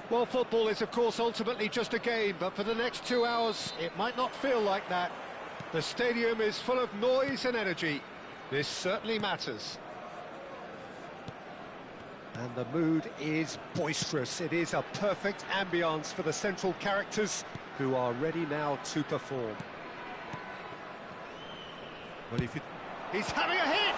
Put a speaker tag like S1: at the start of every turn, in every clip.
S1: Well, football is, of course, ultimately just a game, but for the next 2 hours, it might not feel like that. The stadium is full of noise and energy. This certainly matters. And the mood is boisterous. It is a perfect ambience for the central characters who are ready now to perform. Well, he's having a hit!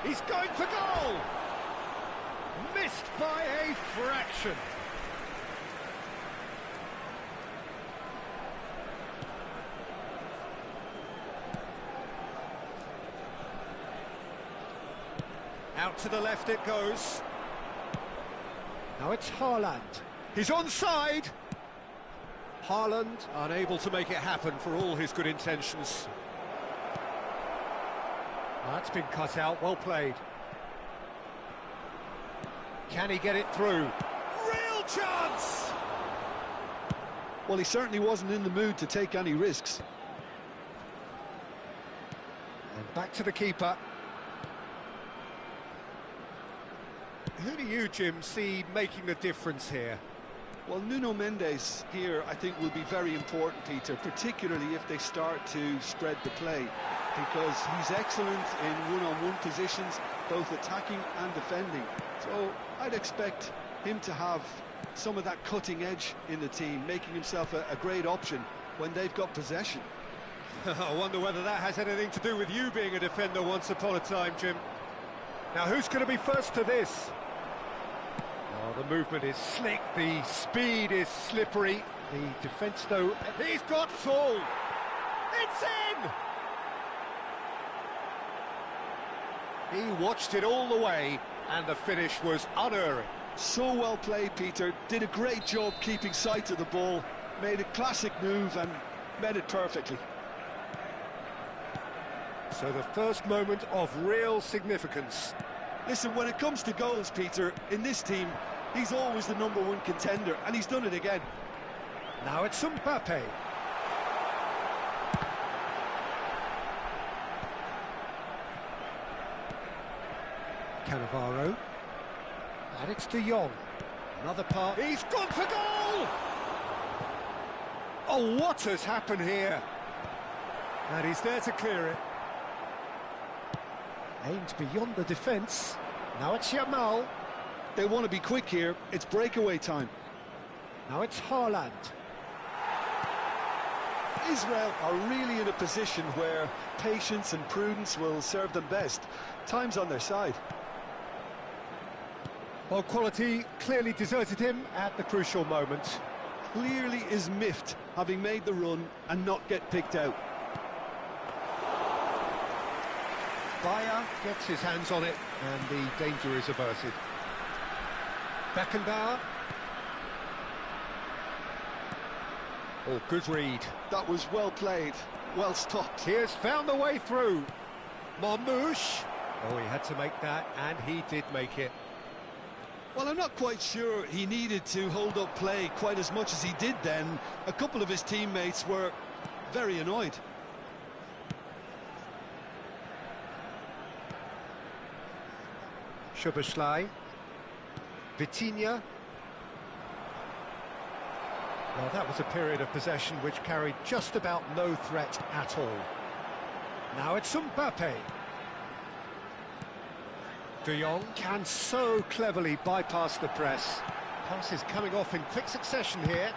S1: He's going for goal! Missed by a fraction. Out to the left it goes. Now it's Haaland. He's onside! Haaland unable to make it happen for all his good intentions. That's been cut out, well played. Can he get it through? Real chance!
S2: Well, he certainly wasn't in the mood to take any risks.
S1: And back to the keeper. Who do you, Jim, see making the difference here?
S2: Well, Nuno Mendes here, I think, will be very important, Peter, particularly if they start to spread the play, because he's excellent in one-on-one positions, both attacking and defending. So I'd expect him to have some of that cutting edge in the team, making himself a great option when they've got possession.
S1: I wonder whether that has anything to do with you being a defender once upon a time, Jim. Now, who's going to be first to this? Oh, the movement is slick, the speed is slippery. The defence, though, he's got full. It's in! He watched it all the way, and the finish was unerring.
S2: So well played, Peter. Did a great job keeping sight of the ball. Made a classic move and met it perfectly.
S1: So the first moment of real significance.
S2: Listen, when it comes to goals, Peter, in this team, he's always the #1 contender, and he's done it again.
S1: Now it's Mbappe. Cannavaro. And it's De Jong. Another part. He's gone for goal! Oh, what has happened here? And he's there to clear it. Aimed beyond the defence. Now it's Yamal.
S2: They want to be quick here. It's breakaway time.
S1: Now it's Haaland.
S2: Israel are really in a position where patience and prudence will serve them best. Time's on their side.
S1: Well, quality clearly deserted him at the crucial moment.
S2: Clearly is miffed, having made the run and not get picked out.
S1: Bayer gets his hands on it, and the danger is averted. Beckenbauer. Oh, good read.
S2: That was well played, well stopped.
S1: He has found the way through. Marmouche. Oh, he had to make that, and he did make it.
S2: Well, I'm not quite sure he needed to hold up play quite as much as he did then. A couple of his teammates were very annoyed.
S1: Szoboszlai. Vitinha. Well, that was a period of possession which carried just about no threat at all. Now it's Mbappe. De Jong can so cleverly bypass the press. Passes coming off in quick succession here.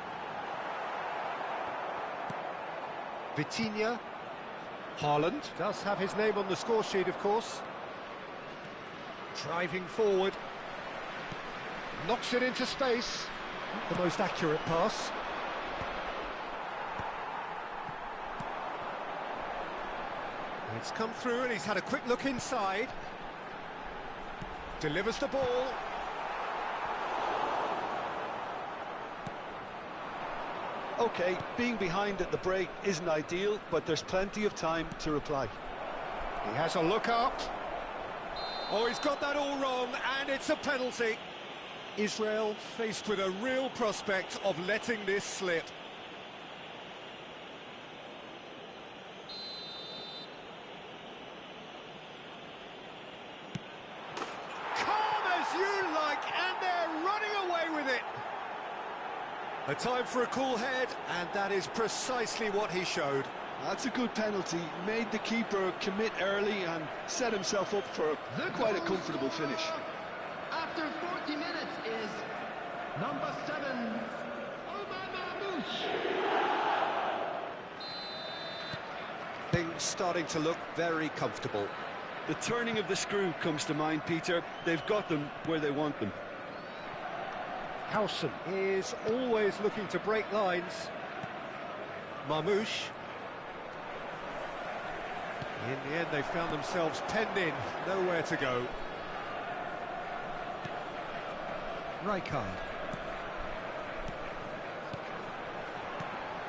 S1: Vitinha. Haaland does have his name on the score sheet, of course. Driving forward. Knocks it into space. Not the most accurate pass. It's come through and he's had a quick look inside. Delivers the ball.
S2: OK, being behind at the break isn't ideal, but there's plenty of time to reply.
S1: He has a look up. Oh, he's got that all wrong, and it's a penalty. Israel faced with a real prospect of letting this slip. A time for a cool head, and that is precisely what he showed.
S2: That's a good penalty. Made the keeper commit early and set himself up for quite a comfortable finish.
S3: After 40 minutes is number 7,
S1: Things starting to look very comfortable.
S2: The turning of the screw comes to mind, Peter. They've got them where they want them.
S1: Howson is always looking to break lines. Marmouche. In the end, they found themselves penned in, nowhere to go. Rijkaard.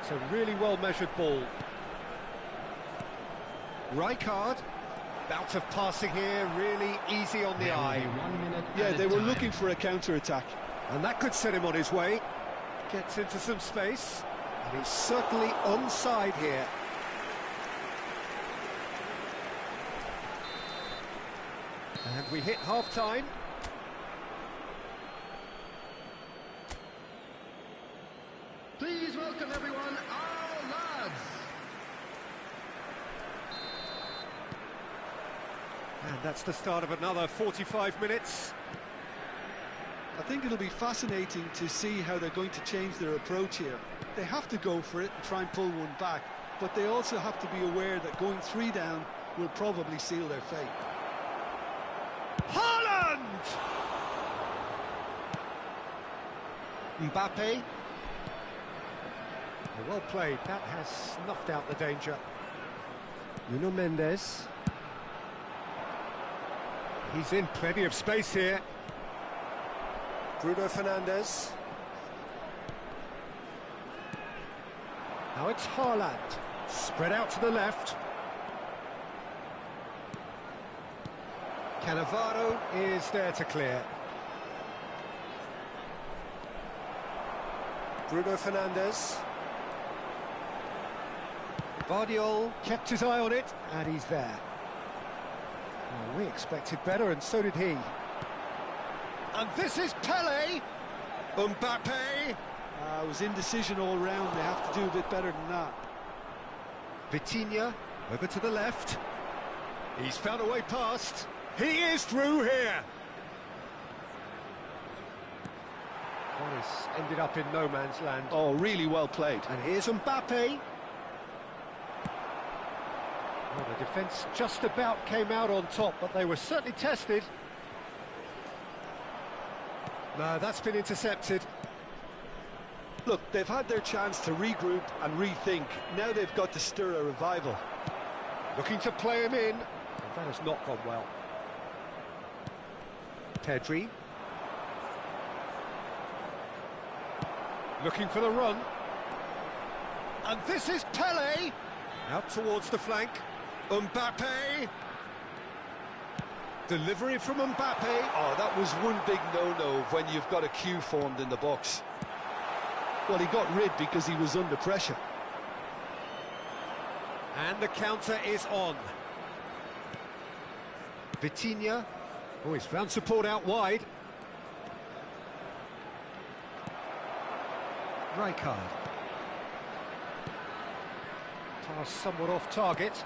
S1: It's a really well-measured ball. Rijkaard. Bout of passing here, really easy on the eye.
S3: 1 minute.
S2: Yeah, they were looking for a counter-attack.
S1: And that could set him on his way. Gets into some space. And he's certainly onside here. And we hit half-time.
S3: Please welcome everyone, our lads.
S1: And that's the start of another 45 minutes.
S2: I think it'll be fascinating to see how they're going to change their approach here. They have to go for it and try and pull one back, but they also have to be aware that going 3 down will probably seal their fate.
S1: Haaland! Mbappe. Well played, that has snuffed out the danger. Nuno Mendes. He's in plenty of space here. Bruno Fernandes. Now it's Haaland. Spread out to the left. Cannavaro is there to clear. Bruno Fernandes. Vardiol kept his eye on it, and he's there. Well, we expected better, and so did he. And this is Pele. Mbappe.
S2: It was indecision all round. They have to do a bit better than that.
S1: Vitinha over to the left. He's found a way past. He is through here. One has ended up in no man's land.
S2: Oh, really well played.
S1: And here's Mbappe. Well, the defence just about came out on top, but they were certainly tested. No, that's been intercepted.
S2: Look, they've had their chance to regroup and rethink. Now they've got to stir a revival.
S1: Looking to play him in. Well, that has not gone well. Pedri. Looking for the run. And this is Pele. Out towards the flank. Mbappe. Delivery from Mbappe.
S2: Oh, that was one big no-no when you've got a queue formed in the box. Well, he got rid because he was under pressure.
S1: And the counter is on. Vitinha. Oh, he's found support out wide. Rijkaard. Pass somewhat off target.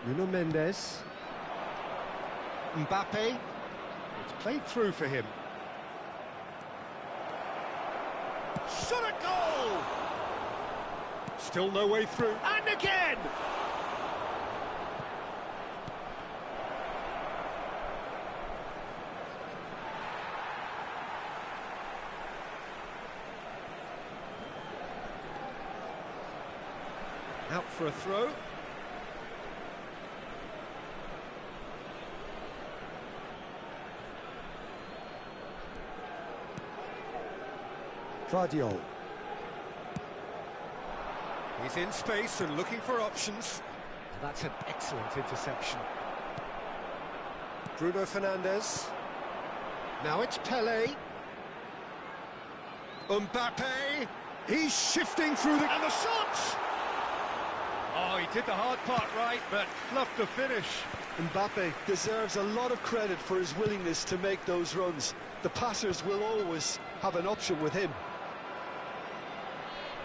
S1: Nuno Mendes. Mbappe. It's played through for him. Shot at goal! Still no way through. And again! Out for a throw. Vardiol. He's in space and looking for options. That's an excellent interception. Bruno Fernandes. Now it's Pele. Mbappe. He's shifting through the... And the shot! Oh, he did the hard part right, but fluffed the finish.
S2: Mbappe deserves a lot of credit for his willingness to make those runs. The passers will always have an option with him.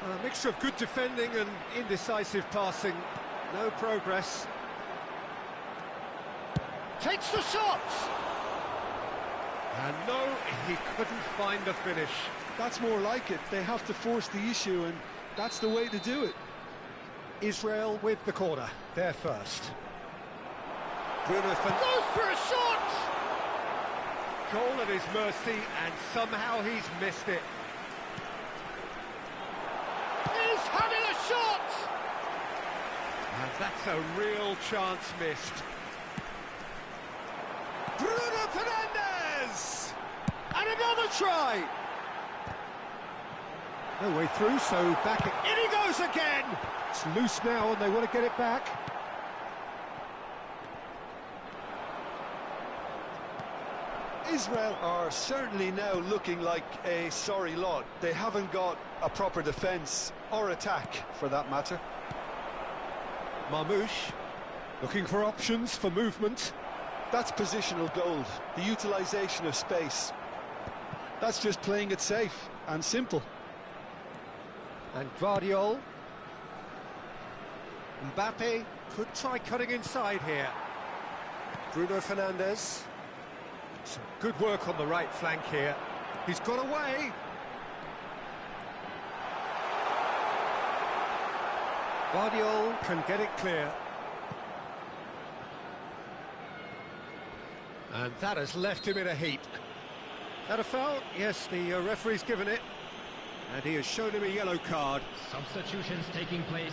S1: A mixture of good defending and indecisive passing. No progress. Takes the shot! And no, he couldn't find the finish.
S2: That's more like it. They have to force the issue, and that's the way to do it.
S1: Israel with the corner. They're first. Bruno goes for a shot! Goal at his mercy, and somehow he's missed it. He's having a shot! And that's a real chance missed. Bruno Fernandes! And another try! No way through, so back in he goes again! It's loose now and they want to get it back.
S2: Israel are certainly now looking like a sorry lot. They haven't got a proper defence, or attack, for that matter.
S1: Marmouche, looking for options for movement.
S2: That's positional gold, the utilisation of space. That's just playing it safe and simple.
S1: And Guardiola. Mbappe could try cutting inside here. Bruno Fernandes. Some good work on the right flank here. He's got away. Guardiola can get it clear. And that has left him in a heap. That a foul? Yes, the referee's given it. And he has shown him a yellow card.
S3: Substitutions taking place.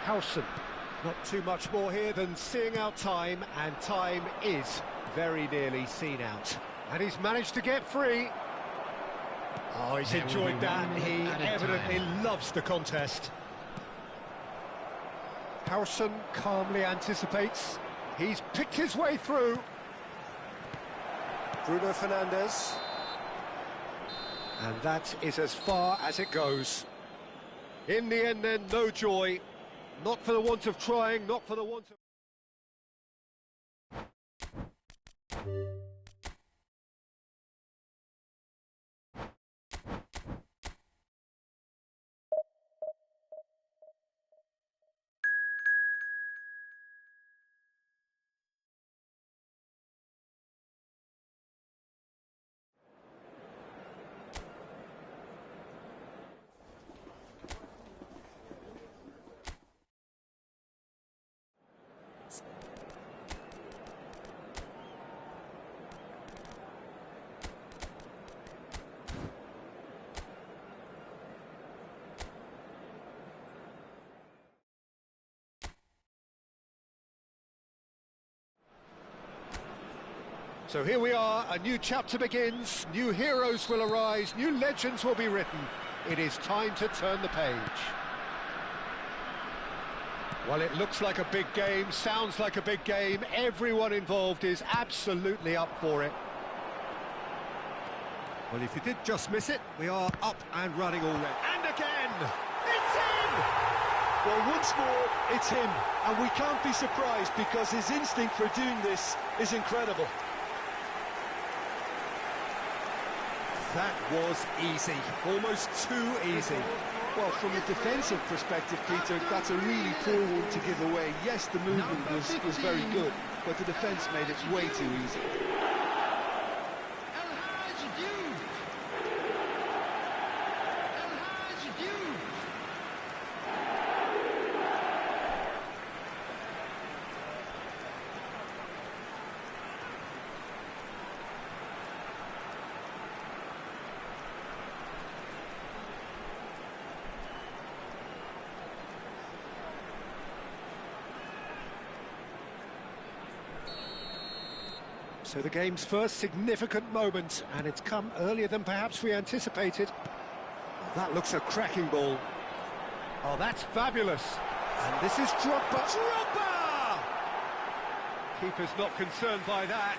S1: Howson, not too much more here than seeing out time, and time is very nearly seen out. And he's managed to get free. Oh, he's enjoyed that. He evidently loves the contest. Howson calmly anticipates. He's picked his way through. Bruno Fernandes. And that is as far as it goes. In the end then, no joy. Not for the want of trying, not for the want of... So here we are, a new chapter begins, new heroes will arise, new legends will be written. It is time to turn the page. Well, it looks like a big game, sounds like a big game, everyone involved is absolutely up for it. Well, if you did just miss it, we are up and running already. And again, it's him!
S2: Well, once more, it's him, and we can't be surprised because his instinct for doing this is incredible.
S1: That was easy, almost too easy.
S2: Well, from a defensive perspective, Peter, that's a really poor one to give away. Yes, the movement was very good, but the defence made it way too easy.
S1: So the game's first significant moment, and it's come earlier than perhaps we anticipated. That looks a cracking ball. Oh, that's fabulous. And this is Drogba. Drogba! Keeper's not concerned by that.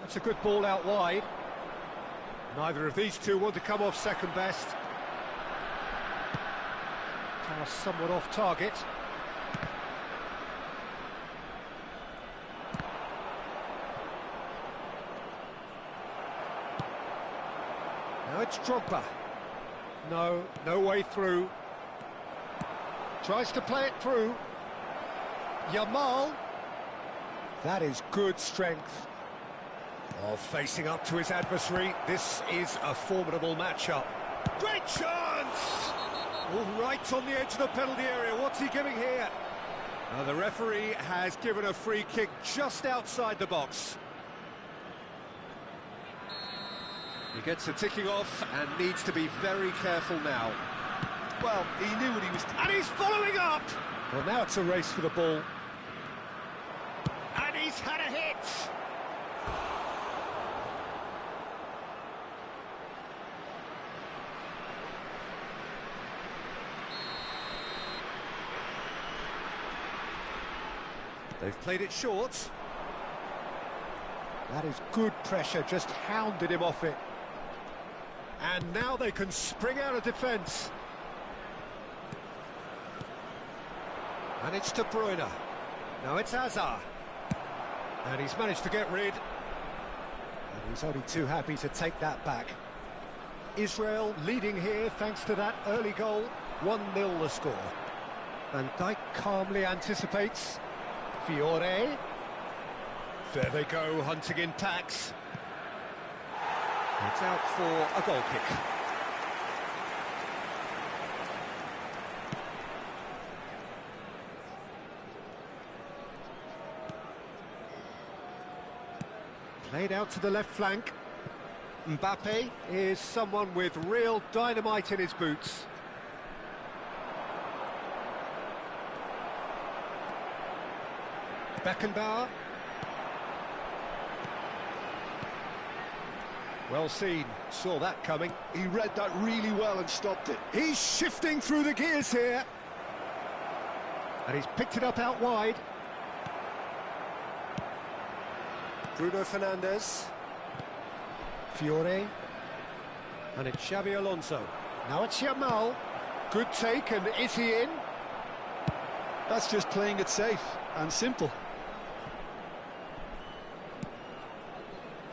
S1: That's a good ball out wide. Neither of these two want to come off second best. Now somewhat off target. Now it's Drogba. No way through. Tries to play it through. Yamal. That is good strength. Oh, facing up to his adversary. This is a formidable matchup. Great chance! All right on the edge of the penalty area. What's he giving here? The referee has given a free kick just outside the box. He gets a ticking off and needs to be very careful now.
S2: Well, he knew what he was...
S1: And he's following up! Well, now it's a race for the ball. And he's had a hit! They've played it short. That is good pressure, just hounded him off it. And now they can spring out of defence. And it's De Bruyne. Now it's Hazard. And he's managed to get rid. And he's only too happy to take that back. Israel leading here thanks to that early goal. 1-0 the score. Van Dijk calmly anticipates. Fiore. There they go, hunting in packs. It's out for a goal kick. Played out to the left flank. Mbappe is someone with real dynamite in his boots. Beckenbauer. Well seen, saw that coming.
S2: He read that really well and stopped it.
S1: He's shifting through the gears here. And he's picked it up out wide. Bruno Fernandes. Fiore. And it's Xabi Alonso. Now it's Yamal. Good take, and is he in?
S2: That's just playing it safe and simple.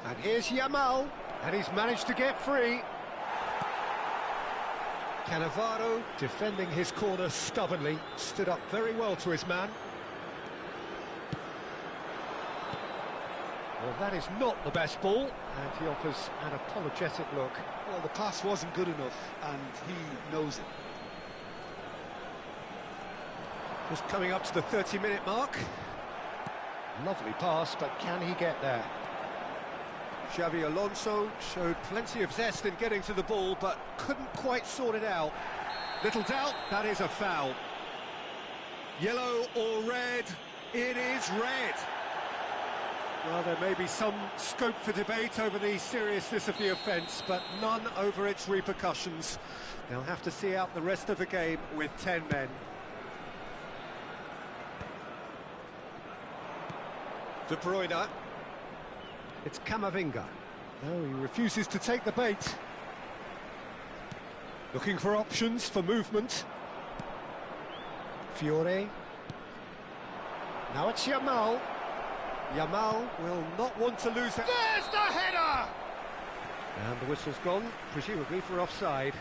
S1: And here's Yamal. And he's managed to get free. Cannavaro defending his corner stubbornly, stood up very well to his man. Well, that is not the best ball, and he offers an apologetic look.
S2: Well, the pass wasn't good enough, and he knows it.
S1: Just coming up to the 30-minute mark. Lovely pass, but can he get there? Xabi Alonso showed plenty of zest in getting to the ball, but couldn't quite sort it out. Little doubt, that is a foul. Yellow or red? It is red. Well, there may be some scope for debate over the seriousness of the offence, but none over its repercussions. They'll have to see out the rest of the game with 10 men. De Bruyne. It's Camavinga. No, he refuses to take the bait. Looking for options for movement. Fiore. Now it's Yamal. Yamal will not want to lose it. There's the header! And the whistle's gone, presumably for offside.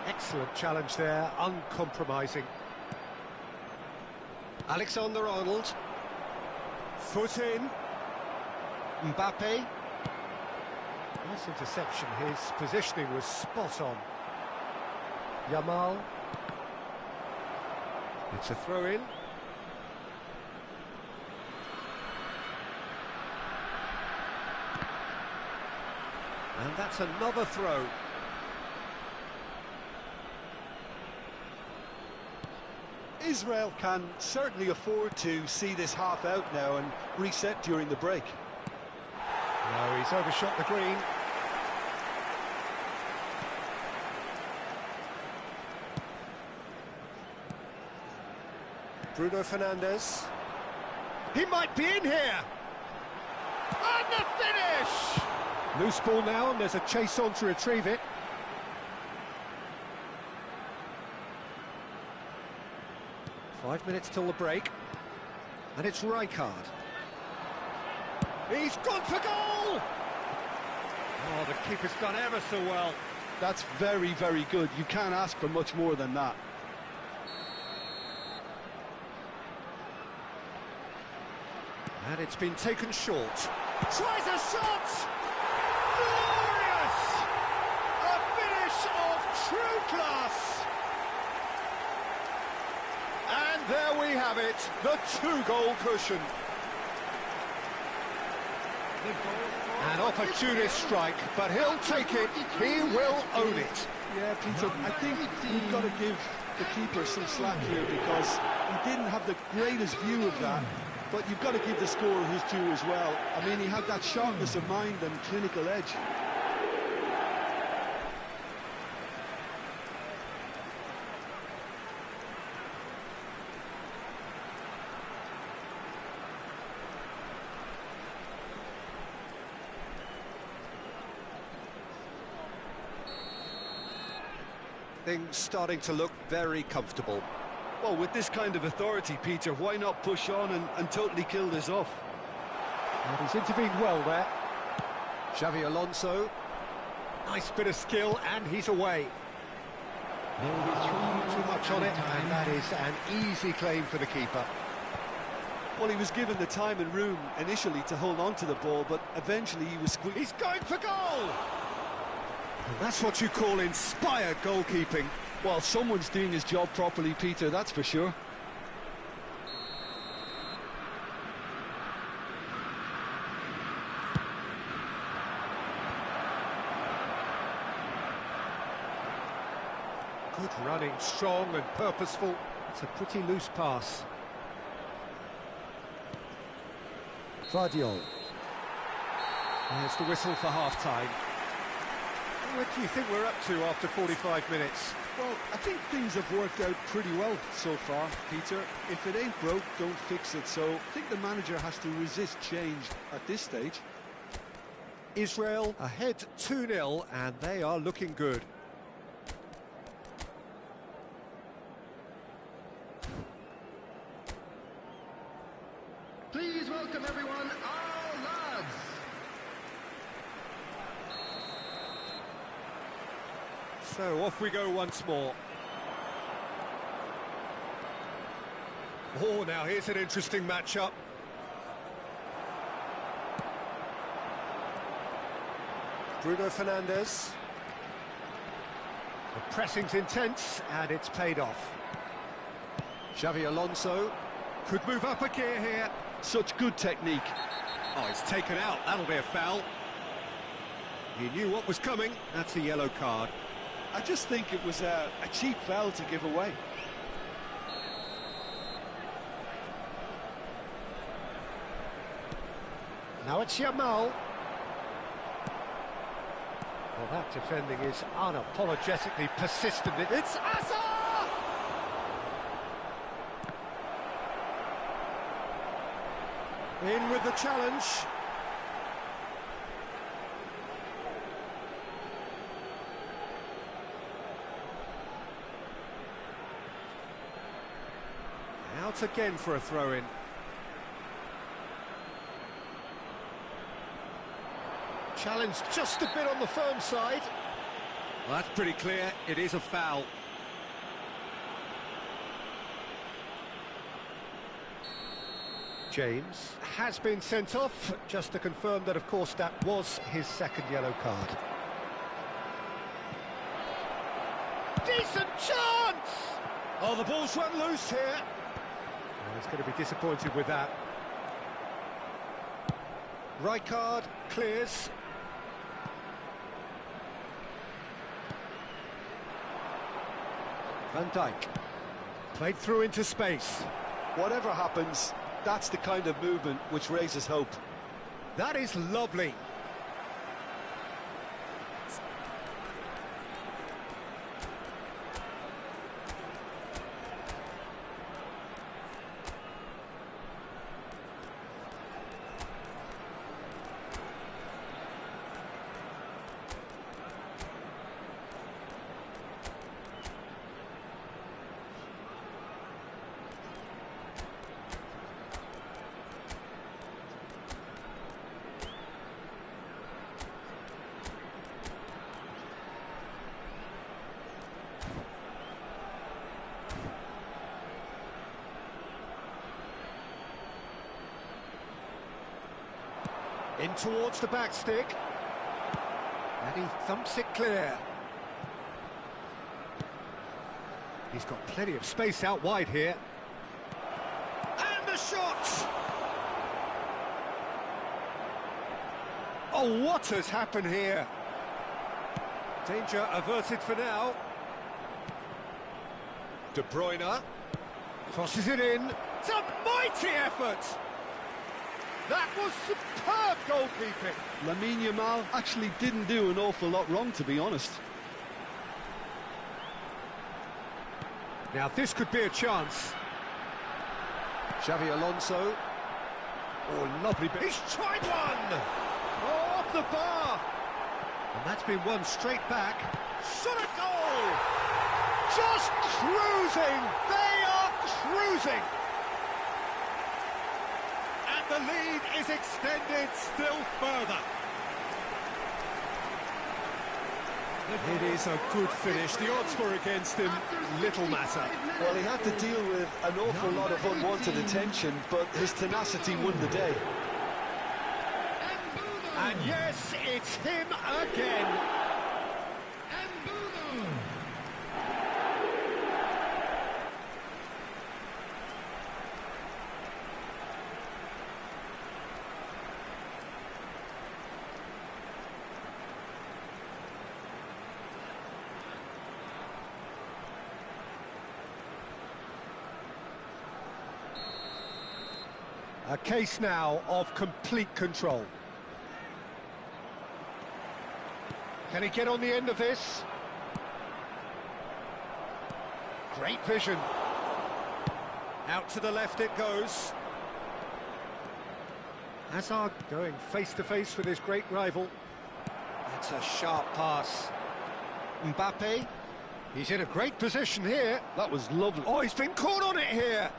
S1: Excellent challenge there, uncompromising. Alexander-Arnold. Foot in. Mbappe. Nice interception, his positioning was spot on. Yamal. It's a throw-in. And that's another throw.
S2: Israel can certainly afford to see this half out now and reset during the break.
S1: No, he's overshot the green. Bruno Fernandes. He might be in here! And the finish! Loose ball now, and there's a chase on to retrieve it. Five minutes till the break. And it's Rijkaard. He's gone for goal! Oh, the keeper's done ever so well.
S2: That's very, very good. You can't ask for much more than that.
S1: And it's been taken short. Tries a shot! Glorious! A finish of true class! And there we have it, the two-goal cushion. An opportunist strike, but he'll take it, he will own it.
S2: Yeah, Peter, I think we've got to give the keeper some slack here because he didn't have the greatest view of that, but you've got to give the scorer his due as well. I mean, he had that sharpness of mind and clinical edge.
S1: Things starting to look very comfortable.
S2: Well, with this kind of authority, Peter, why not push on and totally kill this off?
S1: And he's intervened well there. Xavi Alonso. Nice bit of skill, and he's away. Too much on it, and that is an easy claim for the keeper.
S2: Well, he was given the time and room initially to hold on to the ball, but eventually he was squeezed.
S1: He's going for goal! And that's what you call inspired goalkeeping.
S2: Well, someone's doing his job properly, Peter, that's for sure.
S1: Good running, strong and purposeful. It's a pretty loose pass. Vardiol. There's the whistle for half-time. What do you think we're up to after 45 minutes?
S2: Well, I think things have worked out pretty well so far, Peter. If it ain't broke, don't fix it. So I think the manager has to resist change at this stage.
S1: Israel ahead 2-0, and they are looking good.
S3: Please welcome everyone, our lads.
S1: So off we go once more. Oh, now here's an interesting matchup. Bruno Fernandes. The pressing's intense, and it's paid off. Xavi Alonso could move up a gear here.
S2: Such good technique.
S1: Oh, it's taken out. That'll be a foul. He knew what was coming. That's a yellow card.
S2: I just think it was a cheap foul to give away.
S1: Now it's Yamal. Well, that defending is unapologetically persistent. It's Asa! In with the challenge. Out again for a throw-in. Challenge just a bit on the firm side. Well, that's pretty clear. It is a foul. James has been sent off, just to confirm that, of course, that was his second yellow card. Decent chance! Oh, the ball's run loose here. Well, he's going to be disappointed with that. Rijkaard clears. Van Dijk. Played through into space.
S2: Whatever happens, that's the kind of movement which raises hope.
S1: That is lovely. In towards the back stick. And he thumps it clear. He's got plenty of space out wide here. And the shot! Oh, what has happened here? Danger averted for now. De Bruyne crosses it in. It's a mighty effort! That was superb goalkeeping.
S2: Lamine Yamal actually didn't do an awful lot wrong, to be honest.
S1: Now this could be a chance. Xavi Alonso. Oh, lovely bit. He's tried one! Oh, off the bar! And that's been won straight back. Shot a goal! Just cruising! They are cruising! And the lead is extended still further. It is a good finish. The odds were against him, little matter.
S2: Well, he had to deal with an awful lot of unwanted attention, but his tenacity won the day.
S1: And yes, it's him again. A case now of complete control. Can he get on the end of this? Great vision. Out to the left it goes. Hazard going face-to-face with his great rival. That's a sharp pass. Mbappe. He's in a great position here.
S2: That was lovely.
S1: Oh, he's been caught on it here.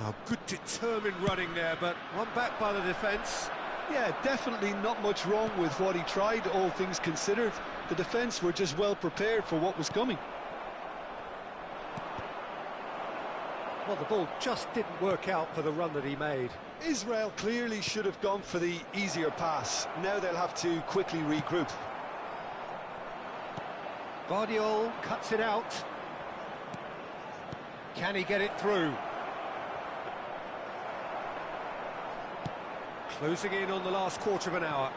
S1: Oh, good determined running there, but one back by the defence.
S2: Yeah, definitely not much wrong with what he tried, all things considered. The defence were just well prepared for what was coming.
S1: Well, the ball just didn't work out for the run that he made.
S2: Israel clearly should have gone for the easier pass. Now they'll have to quickly regroup.
S1: Guardiola cuts it out. Can he get it through? Closing in on the last quarter of an hour.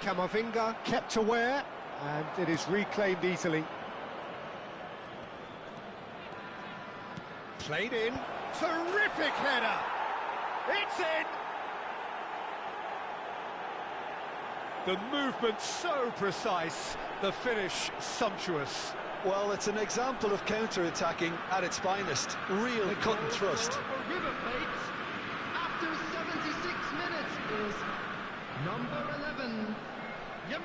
S1: Camavinga kept aware, and it is reclaimed easily. Played in. Terrific header! It's in! The movement so precise, the finish sumptuous.
S2: Well, it's an example of counter-attacking at its finest. Real cut and thrust.
S3: River Plate, after 76 minutes, is number 11, Yamal.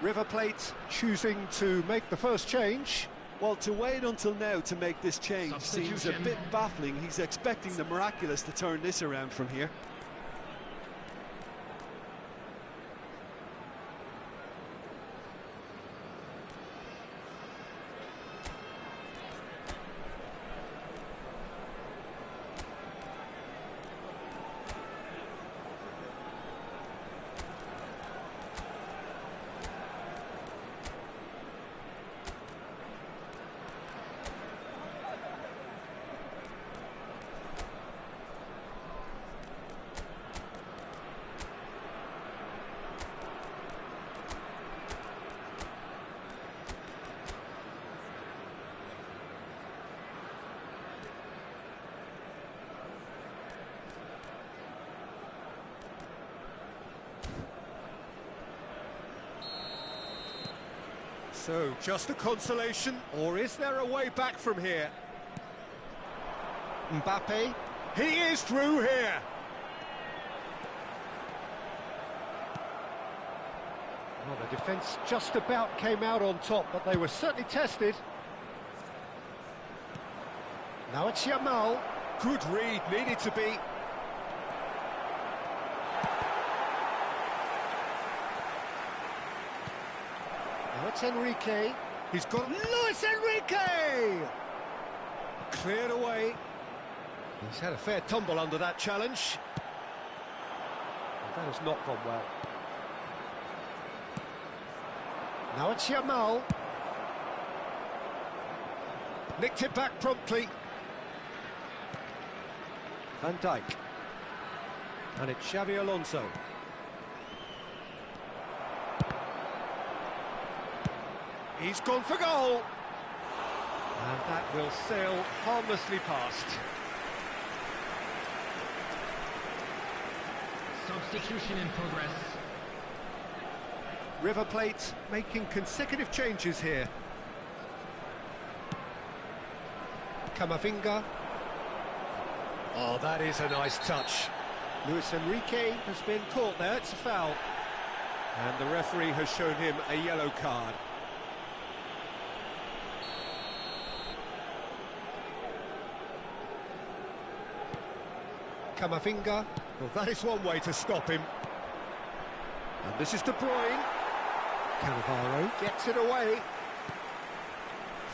S1: River Plate choosing to make the first change.
S2: Well, to wait until now to make this change seems a
S3: Substitution.
S2: bit baffling. He's expecting the miraculous to turn this around from here.
S1: So, just a consolation, or is there a way back from here? Mbappe, he is through here! Well, the defence just about came out on top, but they were certainly tested. Now it's Yamal, Good read, needed to be. Now it's Enrique. He's got Luis Enrique! Cleared away. He's had a fair tumble under that challenge. That has not gone well. Now it's Yamal. Nicked it back promptly. Van Dijk. And it's Xabi Alonso. He's gone for goal. And that will sail harmlessly past.
S3: Substitution in progress.
S1: River Plate making consecutive changes here. Camavinga. Oh, that is a nice touch. Luis Enrique has been caught there, it's a foul. And the referee has shown him a yellow card. Camavinga. Well, that is one way to stop him. And this is De Bruyne. Cannavaro gets it away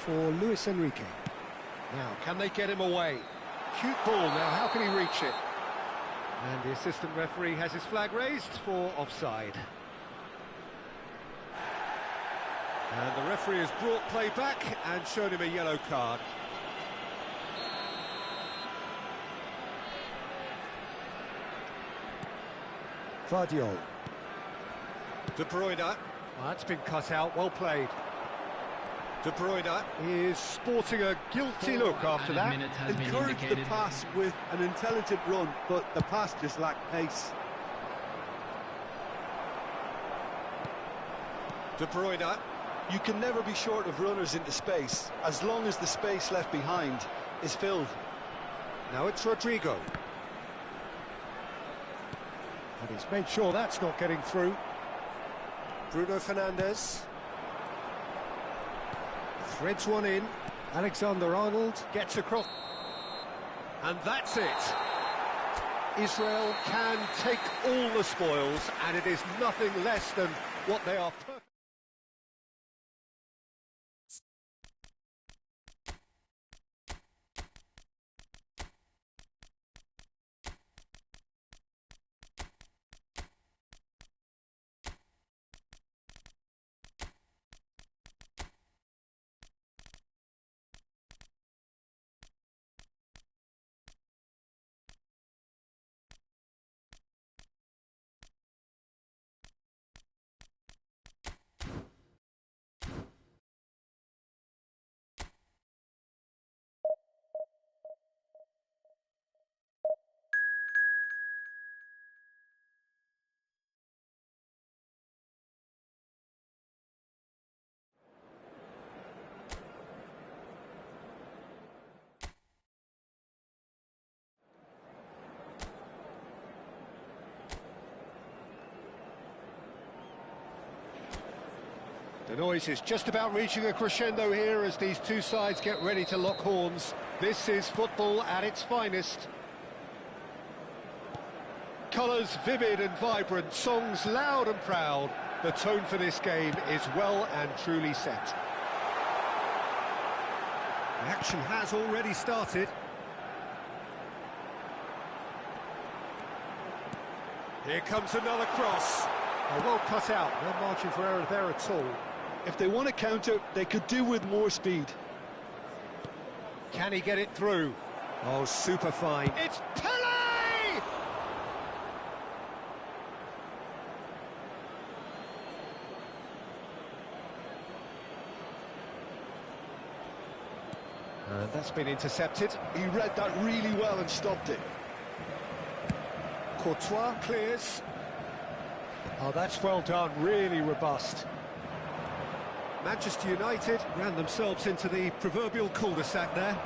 S1: for Luis Enrique. Now, can they get him away? Cute ball now, how can he reach it? And the assistant referee has his flag raised for offside. And the referee has brought play back and shown him a yellow card. Vardiol. De Bruyne. Well, that's been cut out, well played. De Bruyne is sporting a guilty look after that.
S2: Encouraged the pass with an intelligent run, but the pass just lacked pace.
S1: De Bruyne.
S2: You can never be short of runners into space, as long as the space left behind is filled.
S1: Now it's Rodrigo. And he's made sure that's not getting through. Bruno Fernandes. Threads one in. Alexander-Arnold gets across. And that's it. Israel can take all the spoils, and it is nothing less than what they are perfect. The noise is just about reaching a crescendo here as these two sides get ready to lock horns. This is football at its finest. Colours vivid and vibrant, songs loud and proud. The tone for this game is well and truly set. The action has already started. Here comes another cross. Oh, well cut out, no margin for error there at all.
S2: If they want to counter, they could do with more speed.
S1: Can he get it through? Oh, super fine. It's Pele! And that's been intercepted.
S2: He read that really well and stopped it.
S1: Courtois clears. Oh, that's well done, really robust. Manchester United ran themselves into the proverbial cul-de-sac there.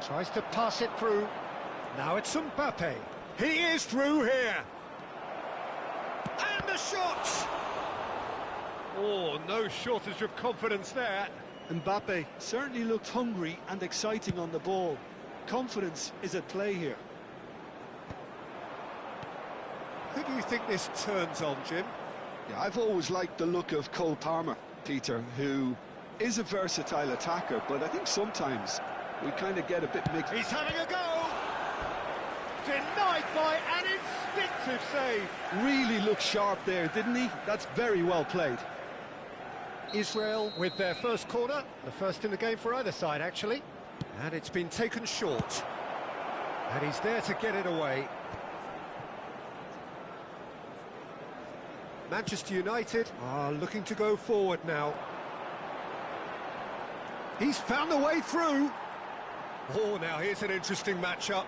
S1: Tries to pass it through. Now it's Mbappe. He is through here. And the shot! Oh, no shortage of confidence there.
S2: Mbappe certainly looked hungry and exciting on the ball. Confidence is at play here.
S1: Who do you think this turns on, Jim?
S2: Yeah, I've always liked the look of Cole Palmer, Peter, who is a versatile attacker, but I think sometimes we kind of get a bit mixed.
S1: He's having a go! Denied by an instinctive save.
S2: Really looked sharp there, didn't he? That's very well played.
S1: Israel with their first corner, the first in the game for either side, actually. And it's been taken short. And he's there to get it away. Manchester United are looking to go forward now. He's found a way through. Oh, now here's an interesting matchup.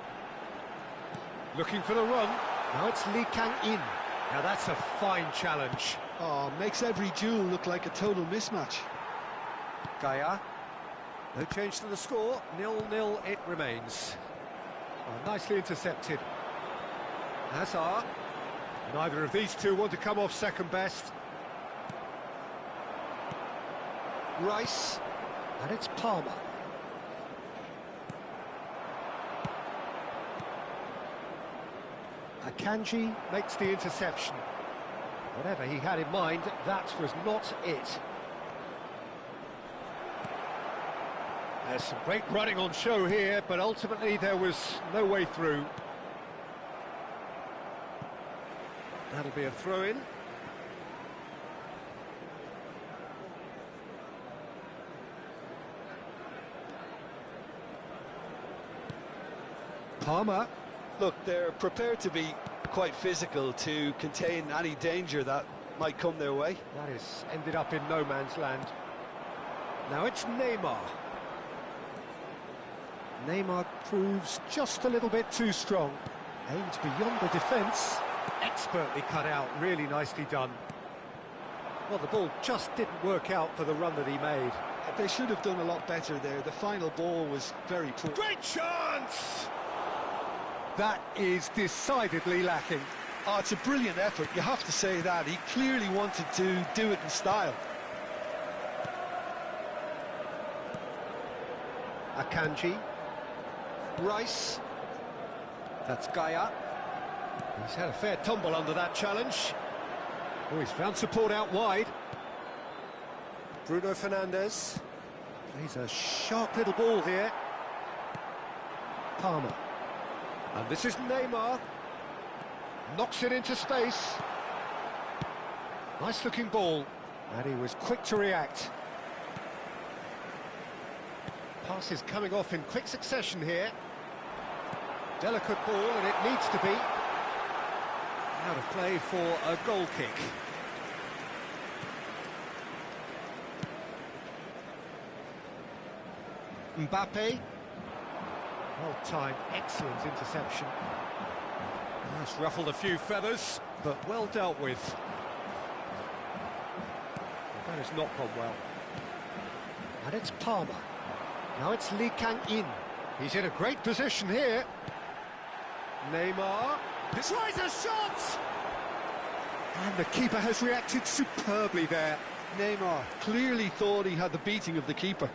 S1: Looking for the run. Now it's Lee Kang-in. Now that's a fine challenge.
S2: Oh, makes every duel look like a total mismatch.
S1: Gaia. No change to the score. 0-0 it remains. Oh, nicely intercepted. Hazard. Neither of these two want to come off second best. Rice. And it's Palmer. Akanji makes the interception. Whatever he had in mind, that was not it. There's some great running on show here, but ultimately there was no way through. That'll be a throw-in. Palmer.
S2: Look, they're prepared to be quite physical to contain any danger that might come their way.
S1: That is ended up in no man's land. Now it's Neymar. Neymar proves just a little bit too strong. Aims beyond the defence. Expertly cut out, really nicely done. Well, the ball just didn't work out for the run that he made.
S2: They should have done a lot better there. The final ball was very poor.
S1: Great chance! That is decidedly lacking.
S2: Oh, it's a brilliant effort, you have to say that. He clearly wanted to do it in style.
S1: Akanji. Rice. That's Gaia. He's had a fair tumble under that challenge. Oh, he's found support out wide. Bruno Fernandes. Plays a sharp little ball here. Palmer. And this is Neymar. Knocks it into space. Nice looking ball. And he was quick to react. Passes coming off in quick succession here. Delicate ball, and it needs to be. Out of play for a goal kick. Mbappe. Well-timed, excellent interception. That's ruffled a few feathers, but well dealt with. Well, that has not gone well. And it's Palmer. Now it's Lee Kang-in. He's in a great position here. Neymar tries a shot! And the keeper has reacted superbly there.
S2: Neymar clearly thought he had the beating of the keeper.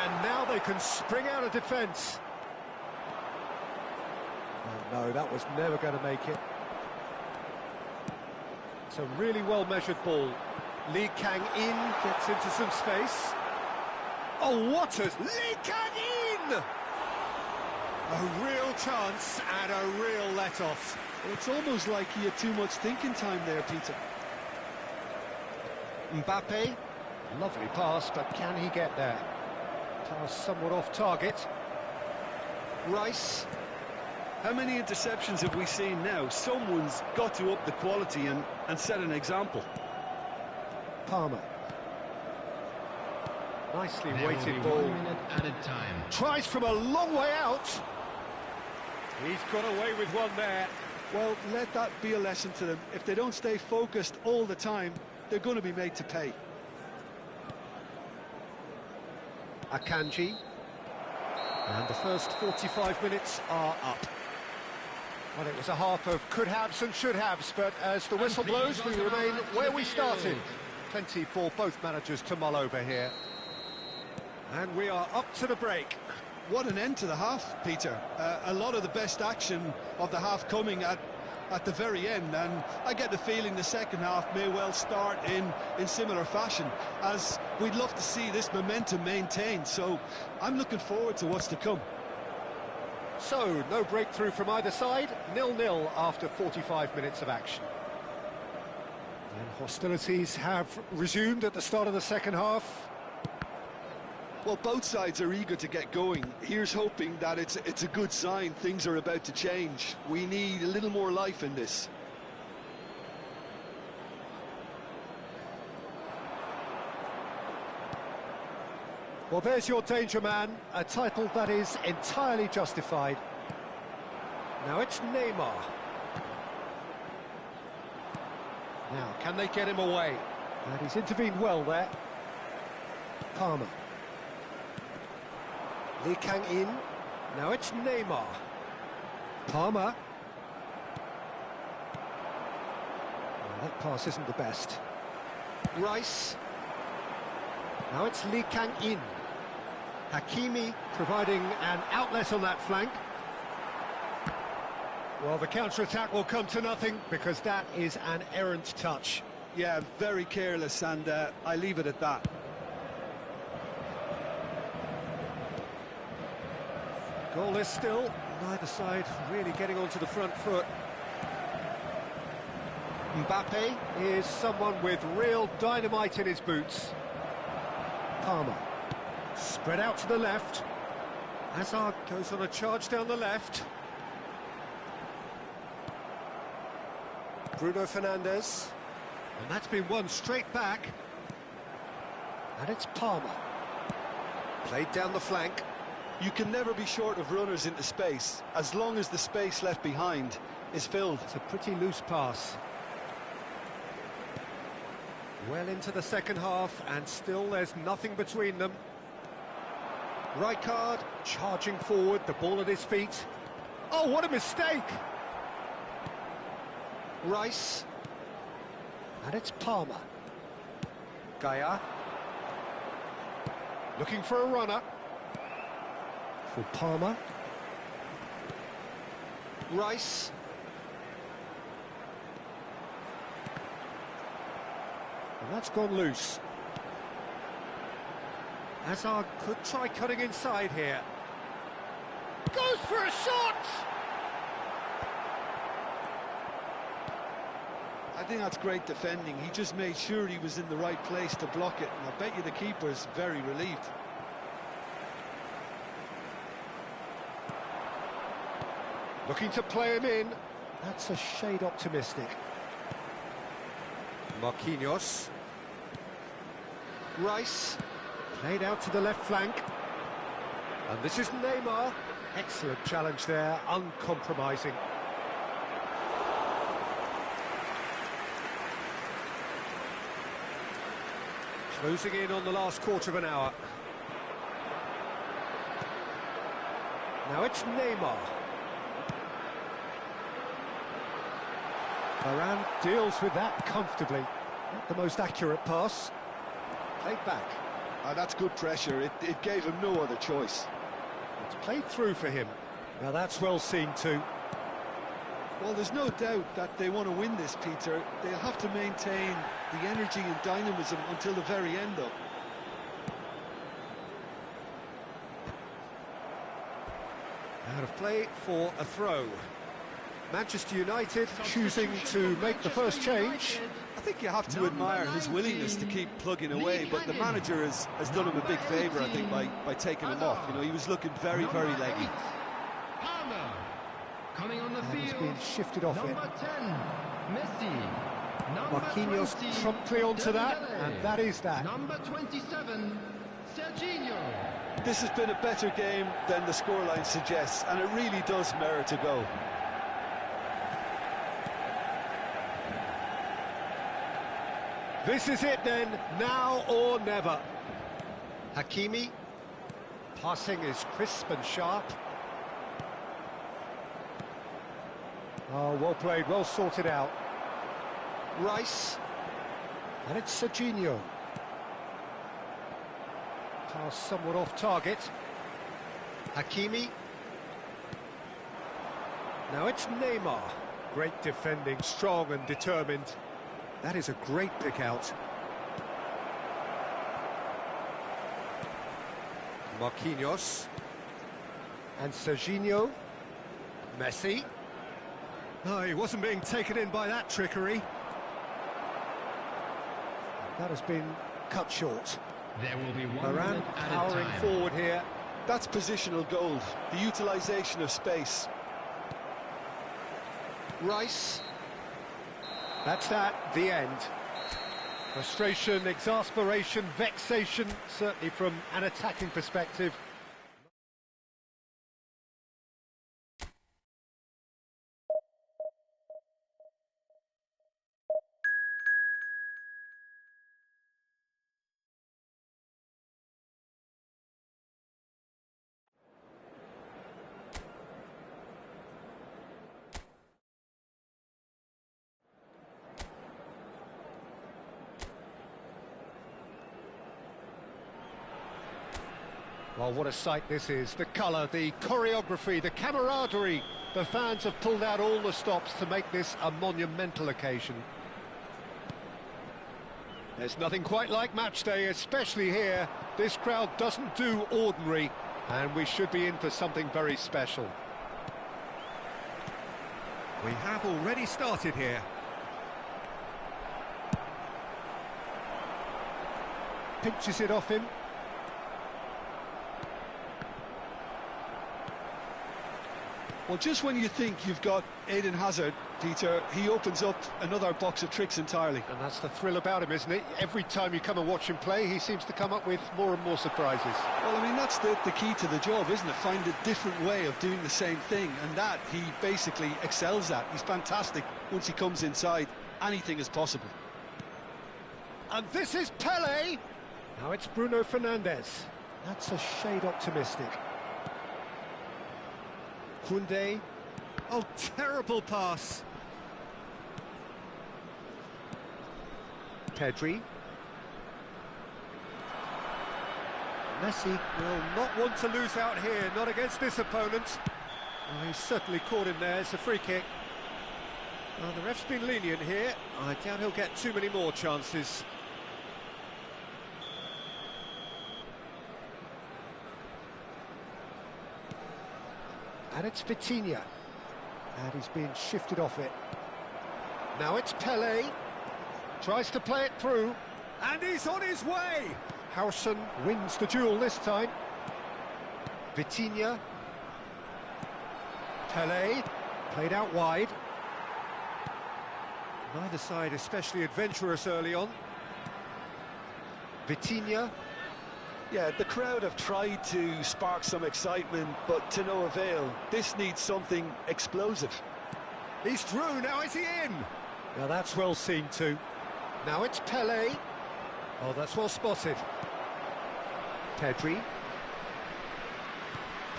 S1: And now they can spring out of defence. Oh, no, that was never going to make it. It's a really well-measured ball. Lee Kang-in gets into some space. Oh, what a... Lee Kang-in! A real chance and a real let-off.
S2: It's almost like he had too much thinking time there, Peter.
S1: Mbappe. Lovely pass, but can he get there? Pass somewhat off target. Rice.
S2: How many interceptions have we seen now? Someone's got to up the quality and set an example.
S1: Palmer. Nicely
S3: There will
S1: weighted
S3: be
S1: ball.
S3: 1 minute added time.
S1: Tries from a long way out. He's got away with one there.
S2: Well, let that be a lesson to them. If they don't stay focused all the time, they're going to be made to pay.
S1: Akanji. And the first 45 minutes are up. Well, it was a half of could-haves and should-haves, but as the whistle blows, we remain where we started. Plenty for both managers to mull over here. And we are up to the break.
S2: What an end to the half, Peter. A lot of the best action of the half coming at the very end, and I get the feeling the second half may well start in similar fashion, as we'd love to see this momentum maintained, so I'm looking forward to what's to come.
S1: So, no breakthrough from either side, 0-0 after 45 minutes of action. And hostilities have resumed at the start of the second half.
S2: Well, both sides are eager to get going. Here's hoping that it's a good sign things are about to change. We need a little more life in this.
S1: Well, there's your danger man, a title that is entirely justified. Now it's Neymar. Now, can they get him away? And he's intervened well there. Palmer. Lee Kang-in. Now it's Neymar. Palmer. Well, that pass isn't the best. Rice. Now it's Lee Kang-in. Hakimi providing an outlet on that flank. Well, the counter-attack will come to nothing because that is an errant touch.
S2: Yeah, very careless, and I leave it at that.
S1: Goalless still, neither side really getting onto the front foot. Mbappe is someone with real dynamite in his boots. Palmer, spread out to the left. Hazard goes on a charge down the left. Bruno Fernandes, and that's been won straight back. And it's Palmer. Played down the flank.
S2: You can never be short of runners into space, as long as the space left behind is filled.
S1: It's a pretty loose pass. Well into the second half, and still there's nothing between them. Rijkaard charging forward, the ball at his feet. Oh, what a mistake! Rice. And it's Palmer. Gaia. Looking for a runner. For Palmer. Rice. And that's gone loose. Hazard could try cutting inside here. Goes for a shot!
S2: I think that's great defending. He just made sure he was in the right place to block it, and I bet you the keeper's very relieved.
S1: Looking to play him in. That's a shade optimistic. Marquinhos. Rice. Played out to the left flank. And this is Neymar. Excellent challenge there, uncompromising. Closing in on the last quarter of an hour. Now it's Neymar. Varane deals with that comfortably. Not the most accurate pass. Played back.
S2: That's good pressure. It gave him no other choice.
S1: It's played through for him. Now that's well seen too.
S2: Well, there's no doubt that they want to win this, Peter. They'll have to maintain the energy and dynamism until the very end, though.
S1: Out of play for a throw. Manchester United choosing to make the first change.
S2: I think you have to admire his willingness to keep plugging away, but the manager has done him a big favour, I think, by taking him off. You know, he was looking very, very leggy.
S3: Coming on the
S1: And he's
S3: field,
S1: been shifted off it.
S3: number 10, Messi. Number
S1: Marquinhos
S3: 20,
S1: promptly onto that,
S3: Dembele.
S1: and that is that.
S3: Number 27, Serginho.
S2: This has been a better game than the scoreline suggests, and it really does merit a go.
S1: This is it then, now or never. Hakimi. Passing is crisp and sharp. Oh, well played, well sorted out. Rice. And it's Serginho. Pass somewhat off target. Hakimi. Now it's Neymar. Great defending, strong and determined. That is a great pick out. Marquinhos. And Serginho. Messi. Oh, he wasn't being taken in by that trickery. That has been cut short.
S3: There will be 1
S1: Varane
S3: minute added
S1: powering
S3: time.
S1: forward here.
S2: That's positional gold, the utilisation of space.
S1: Rice. That's that, the end. Frustration, exasperation, vexation, certainly from an attacking perspective. Well, what a sight this is. The colour, the choreography, the camaraderie. The fans have pulled out all the stops to make this a monumental occasion. There's nothing quite like match day, especially here. This crowd doesn't do ordinary, and we should be in for something very special. We have already started here. Pinches it off him.
S2: Well, just when you think you've got Eden Hazard, Peter, he opens up another box of tricks entirely.
S1: And that's the thrill about him, isn't it? Every time you come and watch him play, he seems to come up with more and more surprises.
S2: Well, I mean, that's the key to the job, isn't it? Find a different way of doing the same thing, and that he basically excels at. He's fantastic. Once he comes inside, anything is possible.
S1: And this is Pele! Now it's Bruno Fernandes. That's a shade optimistic. Koundé. Oh, terrible pass. Pedri. Messi will not want to lose out here, not against this opponent. Oh, he's certainly caught him there, it's a free kick. Well, the ref's been lenient here. I doubt he'll get too many more chances. And it's Vitinha. And he's being shifted off it. Now it's Pele. Tries to play it through. And he's on his way! Howson wins the duel this time. Vitinha. Pele. Played out wide. Neither side especially adventurous early on. Vitinha.
S2: Yeah, the crowd have tried to spark some excitement, but to no avail. This needs something explosive.
S1: He's through, now is he in? Now that's well seen too. Now it's Pele. Oh, that's well spotted. Pedri.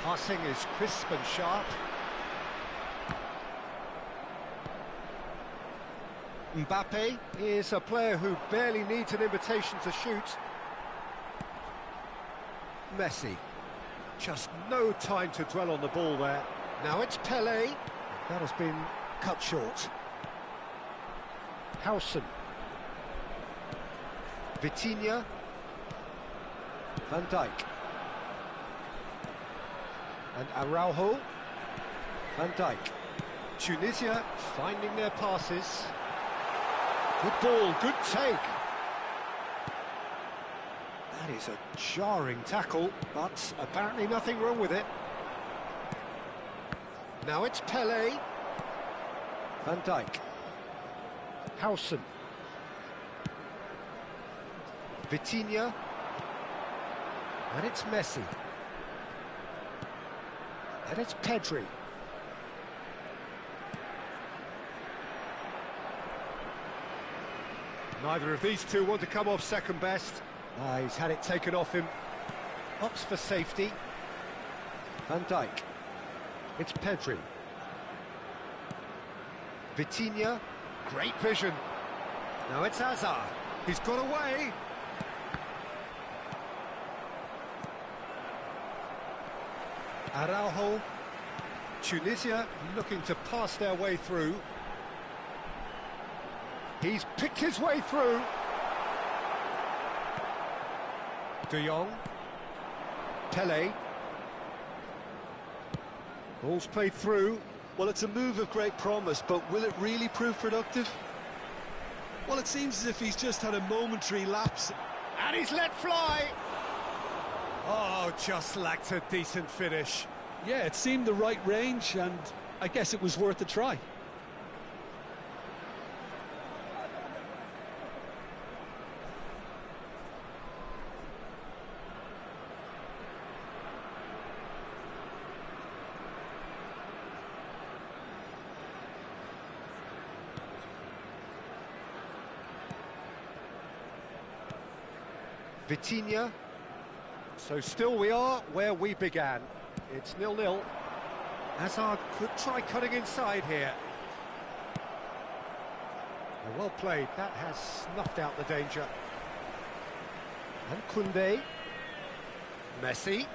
S1: Passing is crisp and sharp. Mbappe is a player who barely needs an invitation to shoot. Messi. Just no time to dwell on the ball there. Now it's Pele. That has been cut short. Howson. Vitinha. Van Dijk. And Araujo. Van Dijk. Tunisia finding their passes. Good ball, good take. That is a jarring tackle, but apparently nothing wrong with it. Now it's Pele. Van Dijk. Howson. Vitinha. And it's Messi. And it's Pedri. Neither of these two want to come off second best. He's had it taken off him. Opts for safety. Van Dijk. It's Pedri. Vitinha, great vision. Now it's Hazard. He's got away. Araujo. Tunisia looking to pass their way through. He's picked his way through. De Jong. Pele. Ball's played through.
S2: Well, it's a move of great promise, but will it really prove productive? Well, it seems as if he's just had a momentary lapse.
S1: And he's let fly. Oh, just lacked a decent finish.
S2: Yeah, it seemed the right range, and I guess it was worth a try.
S1: Vitinha. So still we are where we began. It's 0-0. Hazard could try cutting inside here. Well played. That has snuffed out the danger. And Koundé. Messi.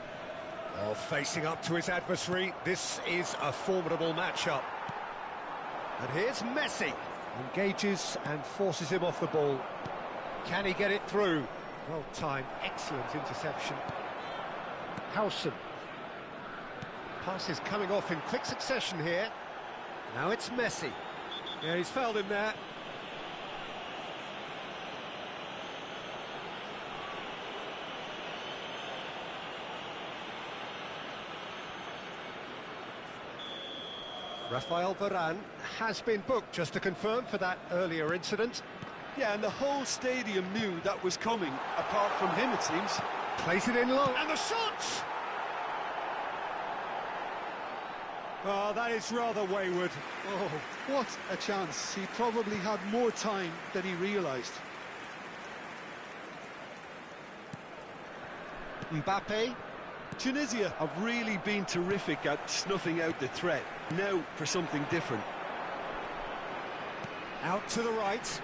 S1: Oh, facing up to his adversary. This is a formidable matchup. And here's Messi. Engages and forces him off the ball. Can he get it through? Well timed, excellent interception. Howson. Passes coming off in quick succession here. Now it's Messi. Yeah, he's fouled him there. Rafael Varane has been booked, just to confirm, for that earlier incident.
S2: Yeah, and the whole stadium knew that was coming, apart from him, it seems.
S1: Plays it in low, and the shot! Oh, that is rather wayward.
S2: Oh, what a chance. He probably had more time than he realised.
S1: Mbappe.
S2: Tunisia have really been terrific at snuffing out the threat. Now for something different.
S1: Out to the right.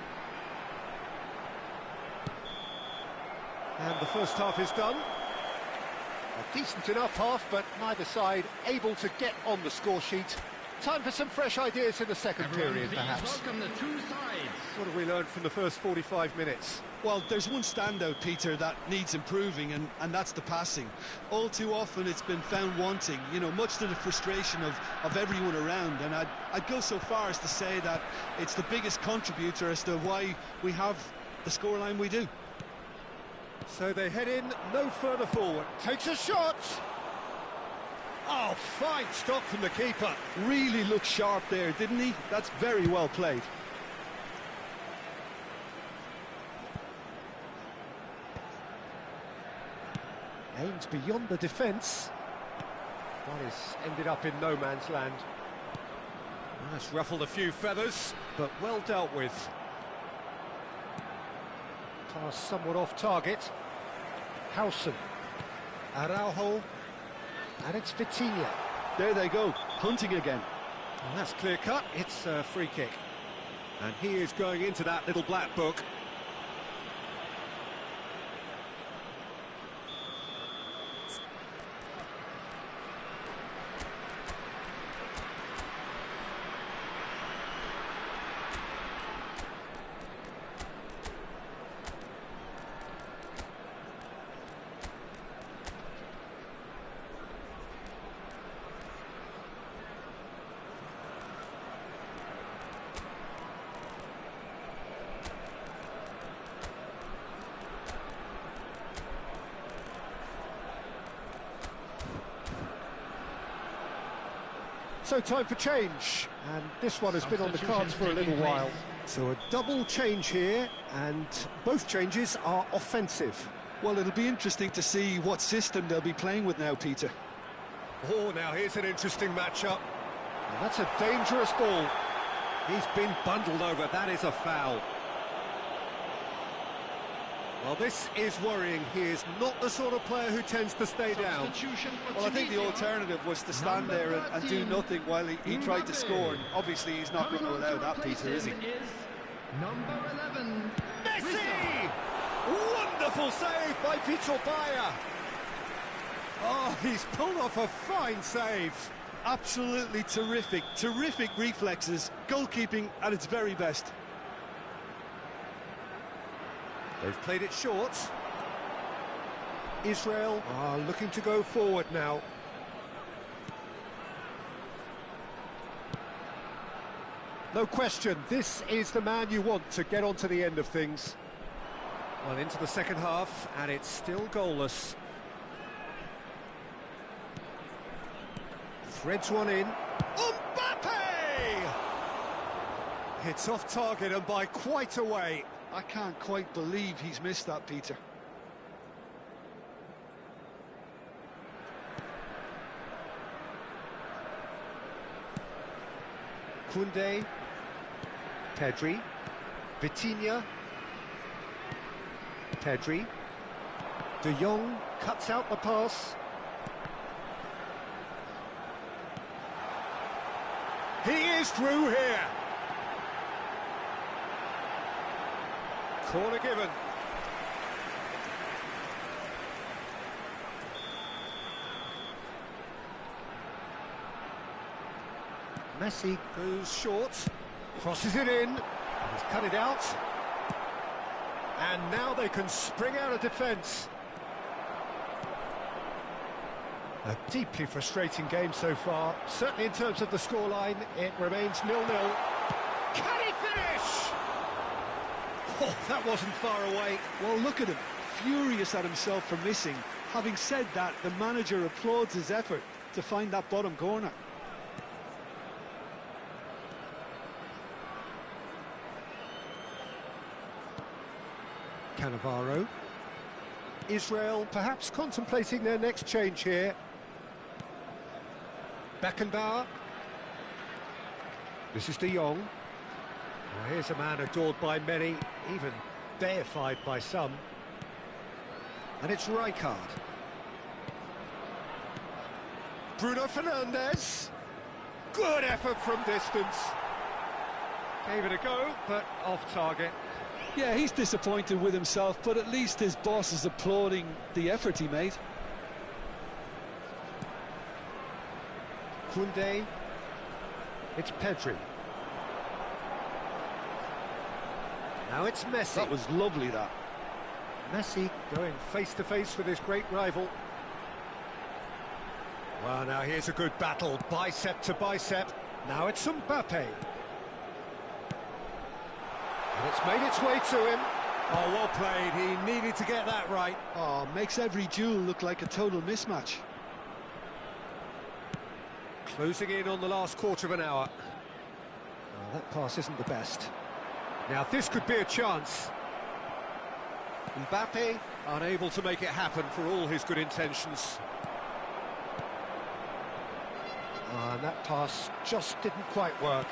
S1: And the first half is done. A decent enough half, but neither side able to get on the score sheet. Time for some fresh ideas in the second period, perhaps.
S3: Welcome the two sides.
S1: What have we learned from the first 45 minutes?
S2: Well, there's one standout, Peter, that needs improving, and that's the passing. All too often it's been found wanting, you know, much to the frustration of everyone around. And I'd go so far as to say that it's the biggest contributor as to why we have the scoreline we do.
S1: So they head in no further forward. Takes a shot! Oh, fine stop from the keeper.
S2: Really looked sharp there, didn't he? That's very well played.
S1: Aims beyond the defence. That is ended up in no man's land. That's ruffled a few feathers, but well dealt with. Pass somewhat off target. Howson. Araujo. And it's Vitinha.
S2: There they go, hunting again.
S1: And that's clear cut. It's a free kick. And he is going into that little black book. So time for change, and this one has been on the cards for a little while. So a double change here, and both changes are offensive.
S2: Well, it'll be interesting to see what system they'll be playing with now, Peter.
S1: Oh, now here's an interesting matchup. And that's a dangerous ball. He's been bundled over, that is a foul. Well, this is worrying. He is not the sort of player who tends to stay down.
S3: Substitution for
S2: Well, I think the
S3: Tunisia.
S2: alternative was to stand
S3: Number
S2: there and do
S3: 13,
S2: nothing while he tried to
S3: Mbappe.
S2: score. And obviously, he's not going to
S3: Coming on
S2: allow that,
S3: replace
S2: Peter, is he?
S3: him is number 11,
S1: Messi! Wonderful save by Vitor Baia. Oh, he's pulled off a fine save.
S2: Absolutely terrific, terrific reflexes, goalkeeping at its very best.
S1: They've played it short. Israel are looking to go forward now. No question, this is the man you want to get on to the end of things. Well, into the second half, and it's still goalless. Threads one in. Mbappe! It's off target and by quite a way.
S2: I can't quite believe he's missed that, Peter.
S1: Koundé, Pedri, Vitinha, Pedri, De Jong cuts out the pass. He is through here. Corner given. Messi goes short, crosses it in, he's cut it out, and now they can spring out of defence. A deeply frustrating game so far, certainly in terms of the scoreline, it remains 0-0. Can he finish? Oh, that wasn't far away.
S2: Well, look at him, furious at himself for missing. Having said that, the manager applauds his effort to find that bottom corner.
S1: Cannavaro. Israel perhaps contemplating their next change here. Beckenbauer. This is De Jong. Well, here's a man adored by many, even deified by some. And it's Rijkaard. Bruno Fernandes. Good effort from distance. Gave it a go, but off target.
S2: Yeah, he's disappointed with himself, but at least his boss is applauding the effort he made.
S1: Koundé. It's Pedri. Now it's Messi.
S2: That was lovely, that.
S1: Messi going face-to-face with his great rival. Well, now here's a good battle, bicep to bicep. Now it's Mbappe. And it's made its way to him. Oh, well played. He needed to get that right.
S2: Oh, makes every duel look like a total mismatch.
S1: Closing in on the last quarter of an hour. Oh, that pass isn't the best. Now this could be a chance. Mbappe unable to make it happen for all his good intentions. And that pass just didn't quite work.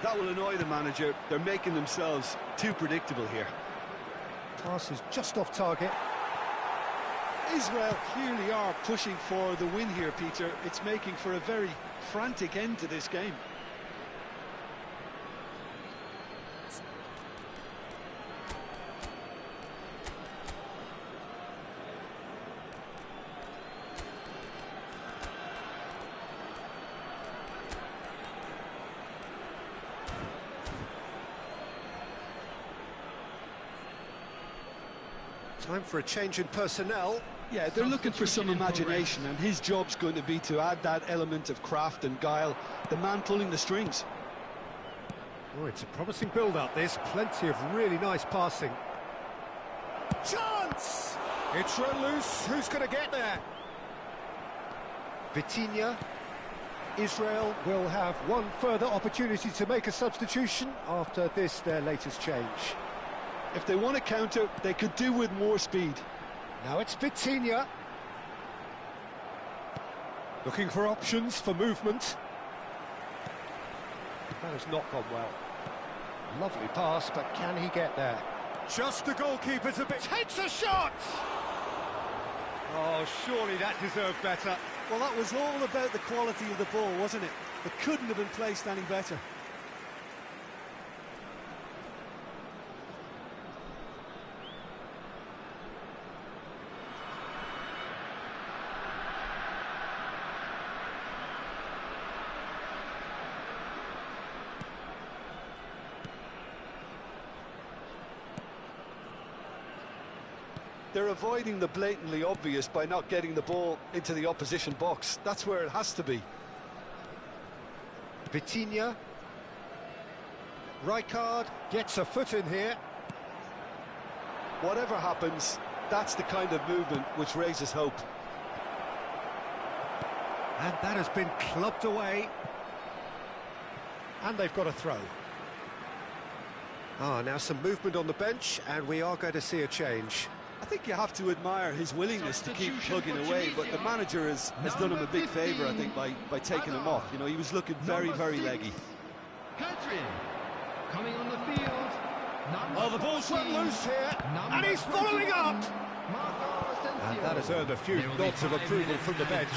S2: That will annoy the manager. They're making themselves too predictable here.
S1: Pass is just off target.
S2: Israel clearly are pushing for the win here, Peter. It's making for a very frantic end to this game.
S1: Time for a change in personnel.
S2: Yeah, they're looking for some imagination, and his job's going to be to add that element of craft and guile, the man pulling the strings.
S1: Oh, it's a promising build-up, this. Plenty of really nice passing. Chance! It's run loose. Who's going to get there? Vitinha. Israel will have one further opportunity to make a substitution after this, their latest change.
S2: If they want to counter, they could do with more speed.
S1: Now it's Vitinha. Looking for options for movement. That has not gone well. Lovely pass, but can he get there? Just the goalkeeper's a bit... Takes a shot! Oh, surely that deserved better.
S2: Well, that was all about the quality of the ball, wasn't it? It couldn't have been placed any better. They're avoiding the blatantly obvious by not getting the ball into the opposition box. That's where it has to be.
S1: Vitinha. Rijkaard gets a foot in here.
S2: Whatever happens, that's the kind of movement which raises hope.
S1: And that has been clubbed away. And they've got a throw. Now some movement on the bench, and we are going to see a change.
S2: I think you have to admire his willingness to keep plugging away, but the manager has done him a big favour, I think, by taking him off. You know, he was looking very, very leggy.
S3: Coming on the field.
S1: Oh, the ball's run loose here, and he's following up! And that has earned a few nods of approval from the bench.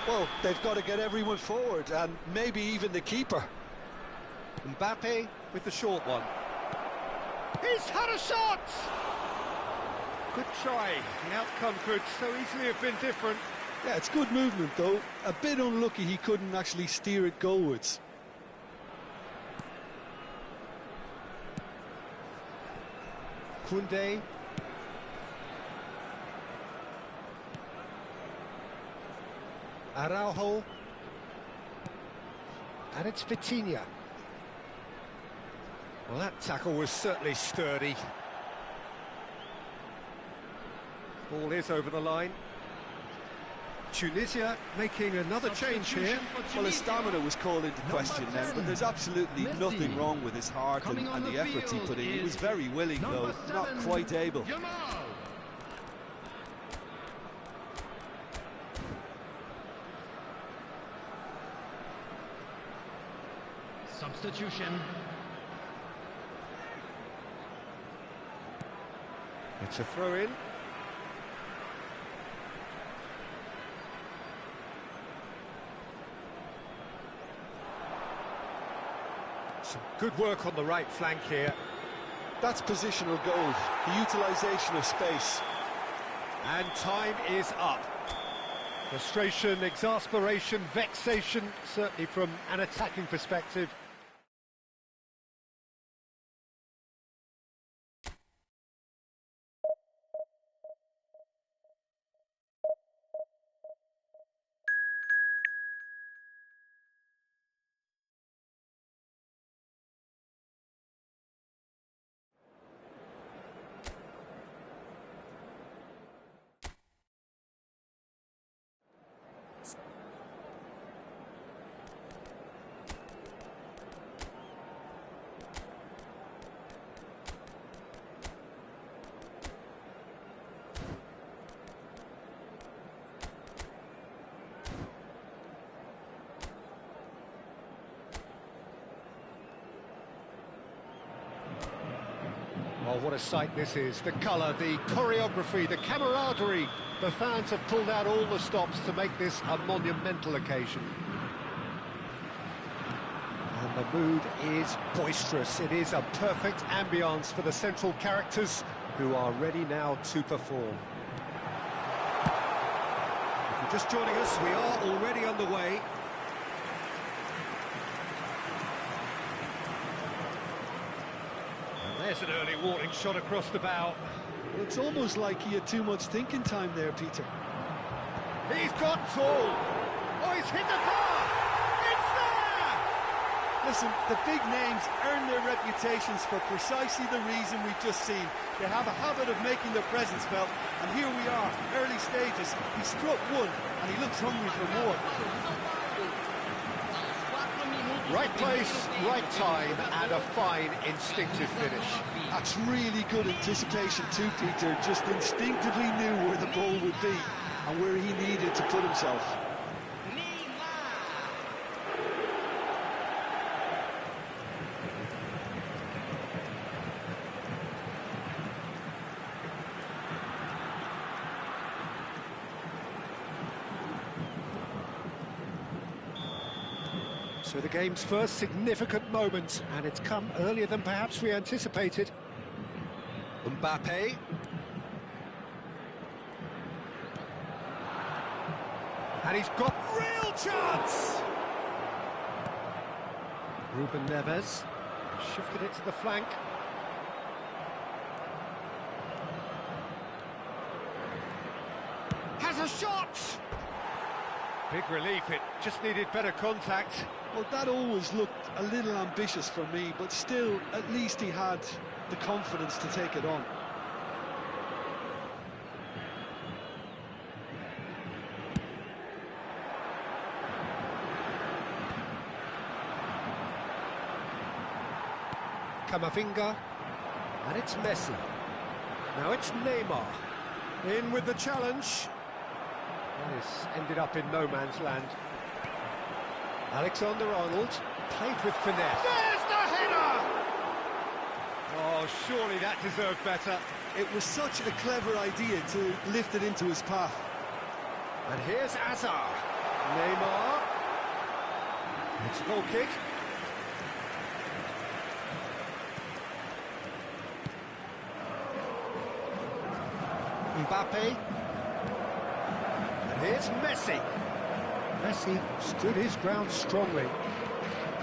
S2: Well, they've got to get everyone forward, and maybe even the keeper.
S1: Mbappe with the short one. He's had a shot! Good try. The outcome could so easily have been different.
S2: Yeah, it's good movement, though. A bit unlucky he couldn't actually steer it goalwards.
S1: Koundé. Araujo. And it's Vitinha. Well, that tackle was certainly sturdy. Ball is over the line. Tunisia making another change here.
S2: Well, his stamina was called into question then, but there's absolutely nothing wrong with his heart and the efforts he put in. He was very willing, though, not quite able.
S3: Substitution.
S1: It's a throw-in. Some good work on the right flank here.
S2: That's positional gold, the utilisation of space.
S1: And time is up. Frustration, exasperation, vexation, certainly from an attacking perspective. Oh, what a sight this is. The colour, the choreography, the camaraderie. The fans have pulled out all the stops to make this a monumental occasion. And the mood is boisterous. It is a perfect ambience for the central characters who are ready now to perform. If you're just joining us, we are already underway. There's an early warning shot across the bow.
S2: Well, it's almost like he had too much thinking time there, Peter.
S1: He's got tall. Oh, he's hit the bar. It's there!
S2: Listen, the big names earn their reputations for precisely the reason we've just seen. They have a habit of making their presence felt, and here we are, early stages. He struck one, and he looks hungry for more.
S1: Right place, right time, and a fine instinctive finish.
S2: That's really good anticipation too, Peter. Just instinctively knew where the ball would be and where he needed to put himself.
S1: So the game's first significant moment, and it's come earlier than perhaps we anticipated. Mbappe. And he's got real chance! Ruben Neves shifted it to the flank. Has a shot! Big relief, it just needed better contact.
S2: Well, that always looked a little ambitious for me, but still, at least he had the confidence to take it on.
S1: Camavinga, and it's Messi. Now it's Neymar. In with the challenge. This ended up in no man's land. Alexander-Arnold played with finesse. There's the header! Oh, surely that deserved better.
S2: It was such a clever idea to lift it into his path.
S1: And here's Hazard. Neymar. It's a goal kick. Mbappe. And here's Messi. Messi stood his ground strongly.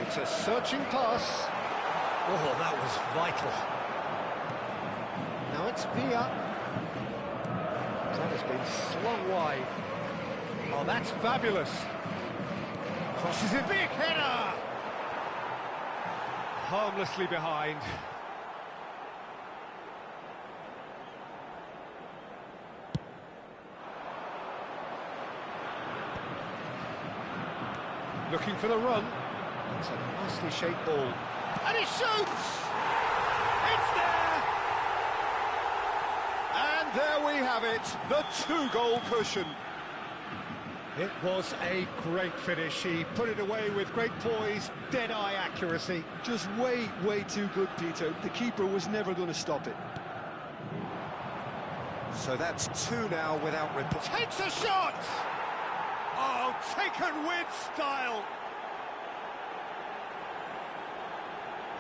S1: It's a searching pass. Oh, that was vital. Now it's Villa. That has been slung wide. Oh, that's fabulous. Crosses it, big header! Harmlessly behind. Looking for the run. It's a nicely shaped ball. And he shoots! It's there! And there we have it, the two-goal cushion. It was a great finish. He put it away with great poise, dead-eye accuracy.
S2: Just way, way too good, Peter. The keeper was never going to stop it.
S1: So that's two now without reply. Takes a shot! Oh, taken with style!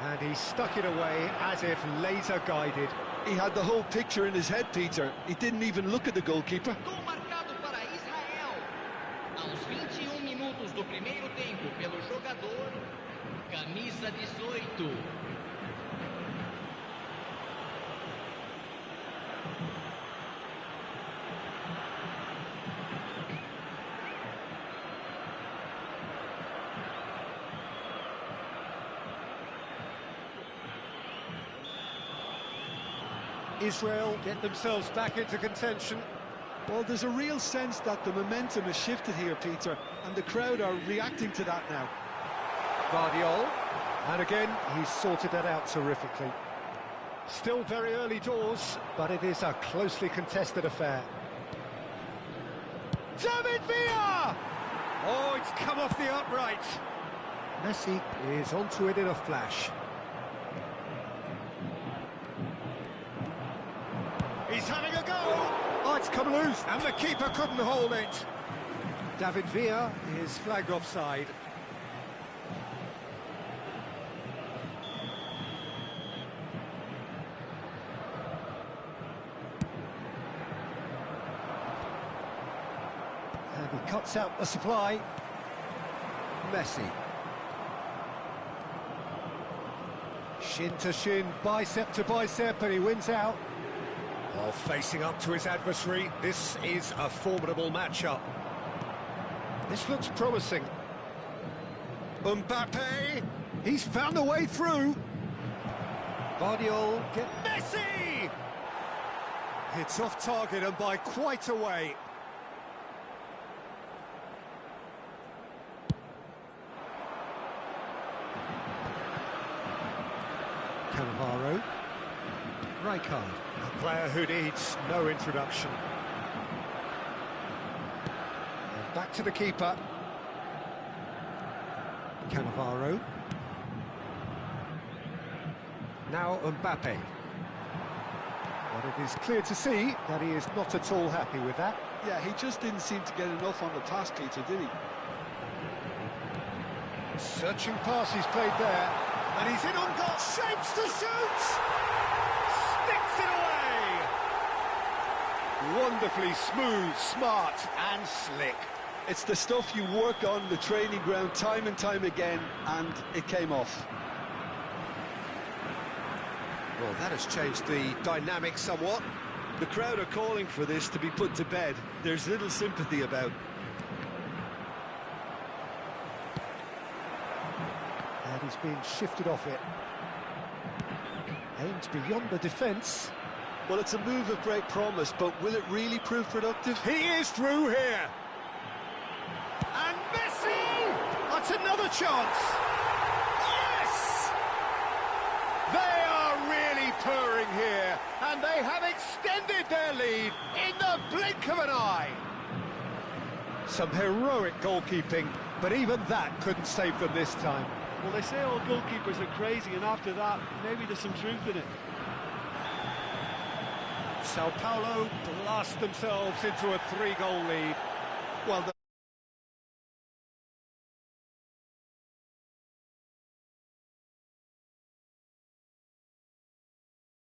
S1: And he stuck it away as if laser-guided.
S2: He had the whole picture in his head, Peter. He didn't even look at the goalkeeper.
S4: Gol marcado para Israel. Aos 21 minutos do primeiro tempo pelo jogador, camisa 18.
S1: Israel get themselves back into contention.
S2: Well, there's a real sense that the momentum has shifted here, Peter, and the crowd are reacting to that now.
S1: Guardiola, and again, he's sorted that out terrifically. Still very early doors, but it is a closely contested affair. David Villa! Oh, it's come off the upright. Messi is onto it in a flash. He's having a go! Oh, it's come loose, and the keeper couldn't hold it. David Villa is flagged offside. And he cuts out the supply. Messi. Shin to shin, bicep to bicep, and he wins out. While facing up to his adversary, this is a formidable matchup. This looks promising. Mbappe, he's found a way through. Guardiola, get Messi! It's off target and by quite a way. Cannavaro. Rijkaard, a player who needs no introduction. And back to the keeper. Cannavaro. Now Mbappe. But it is clear to see that he is not at all happy with that.
S2: Yeah, he just didn't seem to get enough on the pass, Peter, did he?
S1: Searching pass he's played there, and he's in on goal, shapes to shoot! Sticks it away! Wonderfully smooth, smart and slick.
S2: It's the stuff you work on the training ground time and time again, and it came off.
S1: Well, that has changed the dynamic somewhat.
S2: The crowd are calling for this to be put to bed. There's little sympathy about.
S1: And he's being shifted off it. Aimed beyond the defence.
S2: Well, it's a move of great promise, but will it really prove productive?
S1: He is through here. And Messi! That's another chance. Yes! They are really purring here, and they have extended their lead in the blink of an eye. Some heroic goalkeeping, but even that couldn't save them this time.
S2: Well, they say all goalkeepers are crazy, and after that, maybe there's some truth in it.
S1: Sao Paulo blast themselves into a 3-goal lead. Well,